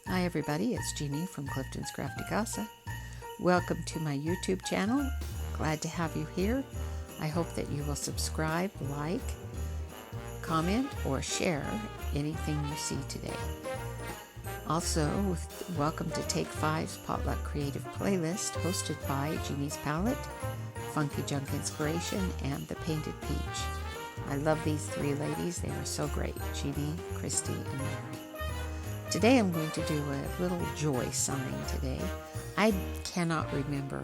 Hi everybody, it's Jeanie from Clifton's Crafty Casa. Welcome to my YouTube channel. Glad to have you here. I hope that you will subscribe, like, comment, or share anything you see today. Also, welcome to Take 5's Potluck Creative Playlist, hosted by Jeanie's Palette, Funky Junk Inspiration, and The Painted Peach. I love these three ladies. They are so great, Jeanie, Kristi, and Mary. Today I'm going to do a little joy sign today. I cannot remember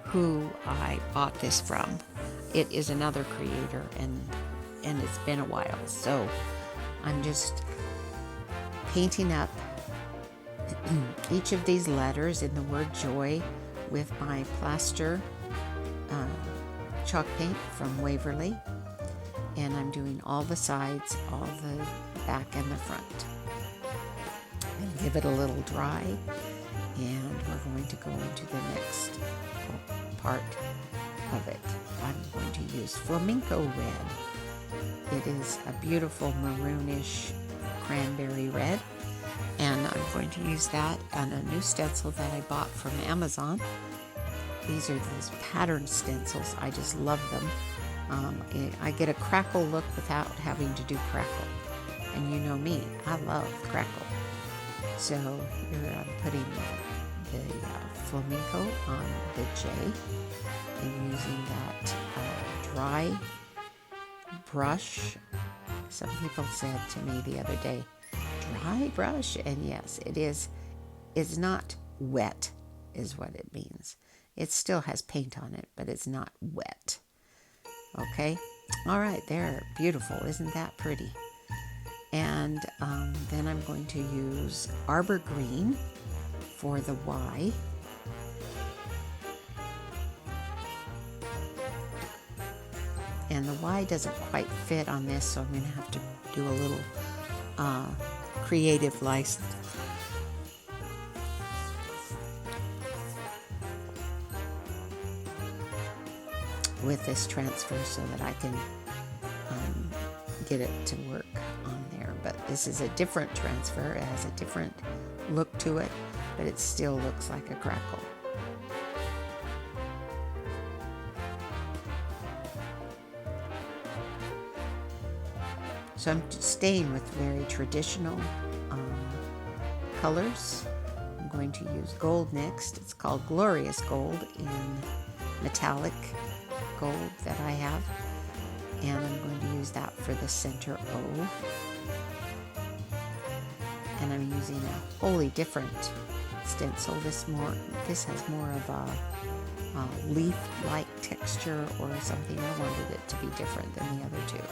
who I bought this from. It is another creator, and it's been a while. So I'm just painting up each of these letters in the word joy with my plaster chalk paint from Waverly. And I'm doing all the sides, all the back and the front. And give it a little dry, and we're going to go into the next part of it. I'm going to use Flamenco Red. It is a beautiful maroonish cranberry red, and I'm going to use that on a new stencil that I bought from Amazon. These are these pattern stencils. I just love them. I get a crackle look without having to do crackle, and you know me, I love crackle. So here I'm putting the flamenco on the J and using that dry brush. Some people said to me the other day, dry brush, and yes, it is. It's not wet is what it means. It still has paint on it, but it's not wet. Okay? All right, there. Beautiful. Isn't that pretty? And then I'm going to use Arbor Green for the Y. And the Y doesn't quite fit on this, so I'm going to have to do a little creative license. With this transfer so that I can get it to work on there. But this is a different transfer. It has a different look to it, but it still looks like a crackle. So I'm staying with very traditional colors. I'm going to use gold next. It's called Glorious Gold in metallic gold that I have. And I'm going to use that for the center O. And I'm using a wholly different stencil. This has more of a leaf-like texture or something. I wanted it to be different than the other two.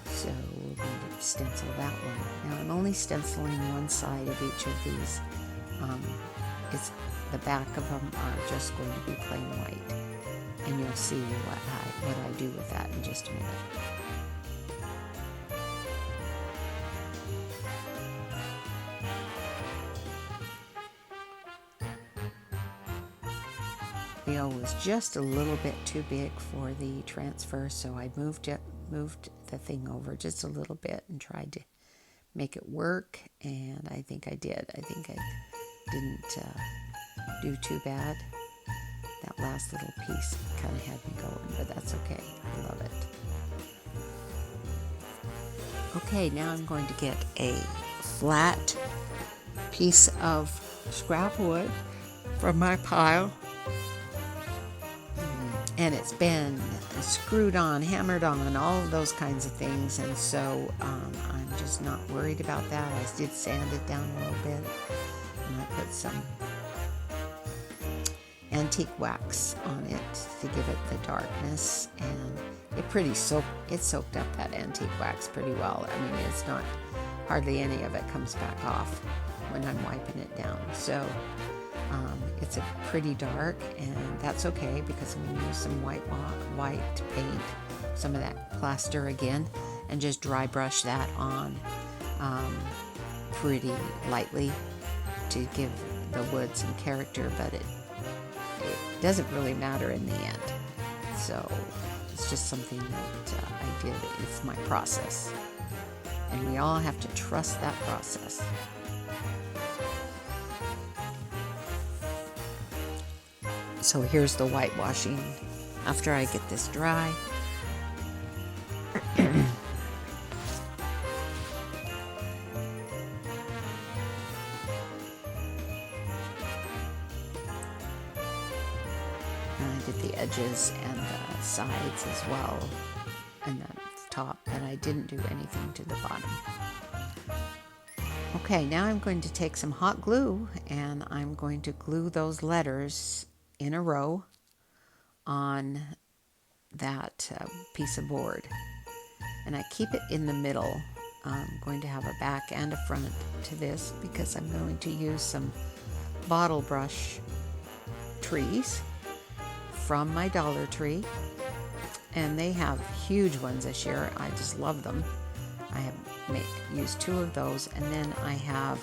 So we're going to stencil that one. Now I'm only stenciling one side of each of these. The back of them are just going to be plain white. And you'll see what I do with that in just a minute. The O was just a little bit too big for the transfer, so I moved the thing over just a little bit and tried to make it work, and I think I did. I think I didn't do too bad. That last little piece kind of had me going, but that's okay. I love it. Okay, now I'm going to get a flat piece of scrap wood from my pile. And it's been screwed on, hammered on, all of those kinds of things. And so I'm just not worried about that. I did sand it down a little bit. And I put some antique wax on it to give it the darkness, and it soaked up that antique wax pretty well. I mean, it's not hardly any of it comes back off when I'm wiping it down. So it's a pretty dark, and that's okay because I'm going to use some white paint, some of that plaster again, and just dry brush that on pretty lightly to give the wood some character, but it doesn't really matter in the end. So it's just something that I did. It's my process. And we all have to trust that process. So here's the whitewashing after I get this dry. I did the edges and the sides as well, and the top, but I didn't do anything to the bottom. Okay, now I'm going to take some hot glue and I'm going to glue those letters in a row on that piece of board. And I keep it in the middle. I'm going to have a back and a front to this because I'm going to use some bottle brush trees from my Dollar Tree. And they have huge ones this year. I just love them. I have used 2 of those, and then I have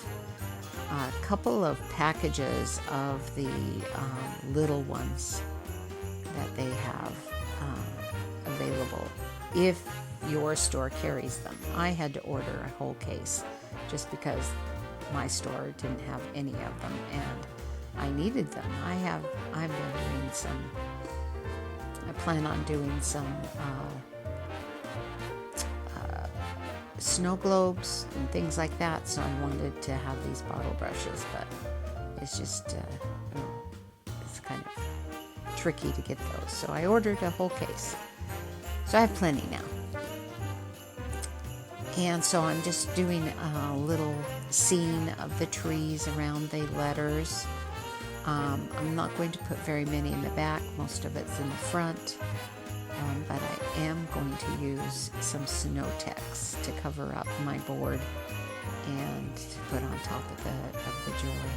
a couple of packages of the little ones that they have available if your store carries them. I had to order a whole case just because my store didn't have any of them, and I needed them. I've been doing some. I plan on doing some snow globes and things like that, so I wanted to have these bottle brushes, but it's just it's kind of tricky to get those, so I ordered a whole case. So I have plenty now, and so I'm just doing a little scene of the trees around the letters. I'm not going to put very many in the back, most of it's in the front. But I am going to use some snow text to cover up my board and to put on top of the joy.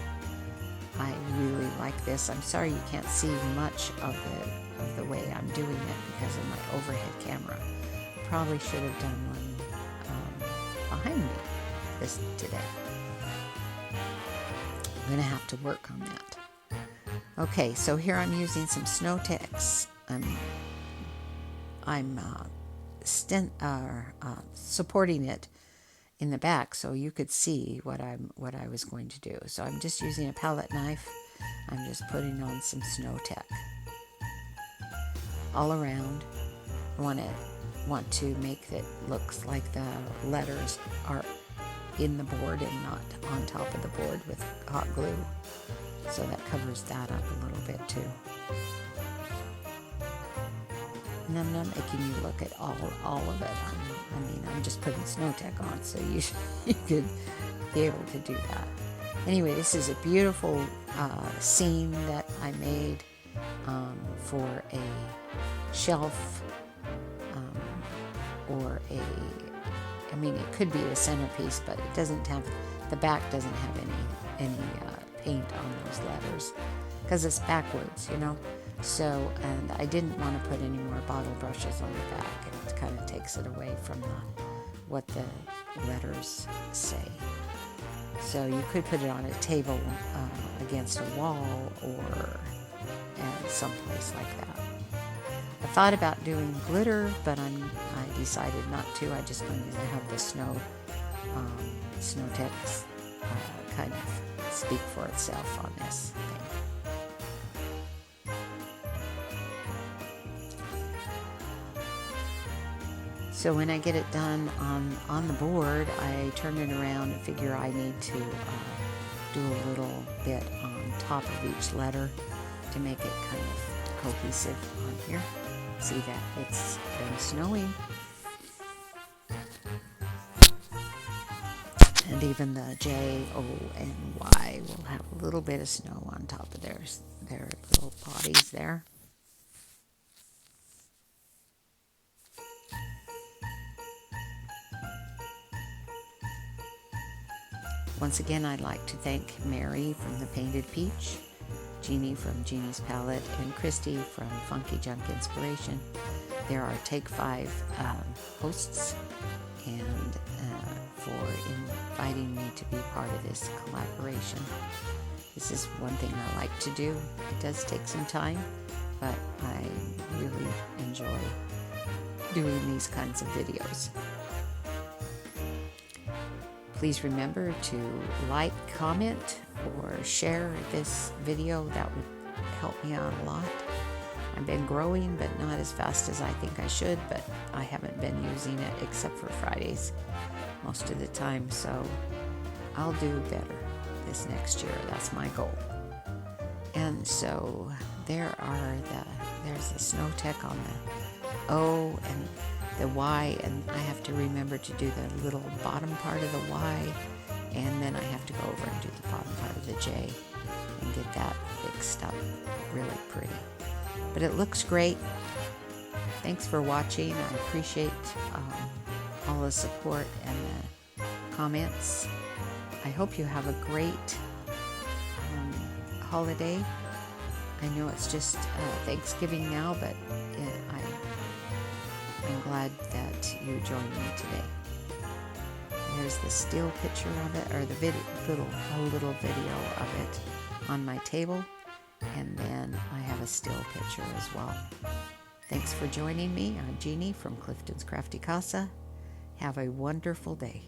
I really like this. I'm sorry you can't see much of the way I'm doing it because of my overhead camera. I probably should have done one behind me today. I'm going to have to work on that. Okay, so here I'm using some snow text. I'm supporting it in the back so you could see what I was going to do. So I'm just using a palette knife. I'm just putting on some snow tech all around. I want to make it look like the letters are in the board and not on top of the board with hot glue. So that covers that up a little bit too. And I'm not making you look at all of it. I'm just putting snow tech on so you could be able to do that. Anyway, this is a beautiful scene that I made for a shelf or it could be a centerpiece, but it doesn't have, the back doesn't have any paint on those letters because it's backwards, So, and I didn't want to put any more bottle brushes on the back. It kind of takes it away from what the letters say. So you could put it on a table against a wall or someplace like that. I thought about doing glitter, but I decided not to. I just wanted to have the snow text kind of speak for itself on this thing. So when I get it done on the board, I turn it around and figure I need to do a little bit on top of each letter to make it kind of cohesive on here. See that it's been snowing. And even the J, O, and Y will have a little bit of snow on top of their little bodies there. Once again, I'd like to thank Mary from the Painted Peach, Jeanie from Jeanie's Palette, and Kristi from Funky Junk Inspiration. There are Take 5 hosts, and for inviting me to be part of this collaboration. This is one thing I like to do. It does take some time, but I really enjoy doing these kinds of videos. Please remember to like, comment, or share this video. That would helped me out a lot. I've been growing, but not as fast as I think I should, but I haven't been using it except for Fridays most of the time, so I'll do better this next year. That's my goal. And so there's the snow tech on the O and the Y, and I have to remember to do the little bottom part of the Y, and then I have to go over and do the bottom part of the J and get that fixed up really pretty. But it looks great. Thanks for watching. I appreciate all the support and the comments. I hope you have a great holiday. I know it's just Thanksgiving now, but I'm glad that you joined me today. There's the still picture of it, or the little video of it on my table, and then I have a still picture as well. Thanks for joining me. I'm Jeanie from Clifton's Crafty Casa. Have a wonderful day.